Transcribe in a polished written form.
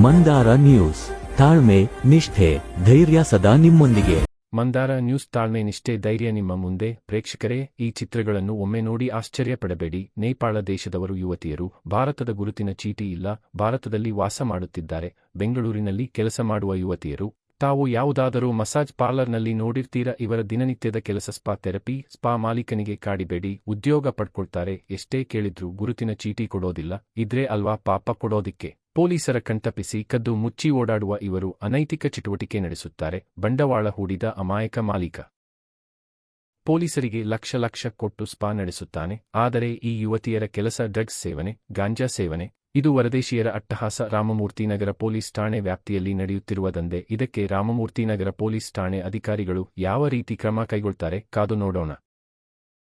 Mandara news, ತಾಳ್ಮೆ, ನಿಷ್ಠೆ, ಧೈರ್ಯ ಸದಾ ನಿಮ್ಮೊಂದಿಗೆ. ಮಂದಾರ ನ್ಯೂಸ್, ತಾಳ್ಮೆ, ನಿಷ್ಠೆ, ಧೈರ್ಯ ನಿಮ್ಮ ಮುಂದೆ. ಪ್ರೇಕ್ಷಕರೇ, ಈ ಚಿತ್ರಗಳನ್ನು ಒಮ್ಮೆ ನೋಡಿ ಆಶ್ಚರ್ಯಪಡಬೇಡಿ. ನೇಪಾಳ ದೇಶದವರು ಯುವತಿಯರು, ಭಾರತದ ಗುರುತಿನ ಚೀಟಿ ಇಲ್ಲ, ಭಾರತದಲ್ಲಿ ವಾಸ ಮಾಡುತ್ತಿದ್ದಾರೆ. ಬೆಂಗಳೂರಿನಲ್ಲಿ ಕೆಲಸ ಮಾಡುವ ಯುವತಿಯರು. ತಾವು ಯಾವುದಾದರೂ ಮಸಾಜ್ ಪಾರ್ಲರ್ನಲ್ಲಿ ನೋಡಿರ್ತೀರಾ. ಇವರ ದಿನನಿತ್ಯದ ಕೆಲಸ ಸ್ಪಾ ಥೆರಪಿ. ಸ್ಪಾ ಮಾಲೀಕನಿಗೆ ಕಾಡಿಬೇಡಿ, ಉದ್ಯೋಗ ಪಡ್ಕೊಳ್ತಾರೆ. ಎಷ್ಟೇ ಕೇಳಿದ್ರೂ ಗುರುತಿನ ಚೀಟಿ ಕೊಡೋದಿಲ್ಲ. ಇದ್ರೆ ಅಲ್ವಾ ಪಾಪ ಕೊಡೋದಿಕ್ಕೆ. ಪೊಲೀಸರ ಕಣ್ತಪ್ಪಿಸಿ ಕದ್ದು ಮುಚ್ಚಿ ಓಡಾಡುವ ಇವರು ಅನೈತಿಕ ಚಟುವಟಿಕೆ ನಡೆಸುತ್ತಾರೆ. ಬಂಡವಾಳ ಹೂಡಿದ ಅಮಾಯಕ ಮಾಲೀಕ ಪೊಲೀಸರಿಗೆ ಲಕ್ಷ ಕೊಟ್ಟು ಸ್ಪಾ ನಡೆಸುತ್ತಾನೆ. ಆದರೆ ಈ ಯುವತಿಯರ ಕೆಲಸ ಡ್ರಗ್ಸ್ ಸೇವನೆ, ಗಾಂಜಾ ಸೇವನೆ. ಇದು ವರದೇಶಿಯರ ಅಟ್ಟಹಾಸ. ರಾಮಮೂರ್ತಿನಗರ ಪೊಲೀಸ್ ಠಾಣೆ ವ್ಯಾಪ್ತಿಯಲ್ಲಿ ನಡೆಯುತ್ತಿರುವ ದಂಧೆ. ಇದಕ್ಕೆ ರಾಮಮೂರ್ತಿನಗರ ಪೊಲೀಸ್ ಠಾಣೆ ಅಧಿಕಾರಿಗಳು ಯಾವ ರೀತಿ ಕ್ರಮ ಕೈಗೊಳ್ತಾರೆ ಕಾದು ನೋಡೋಣ.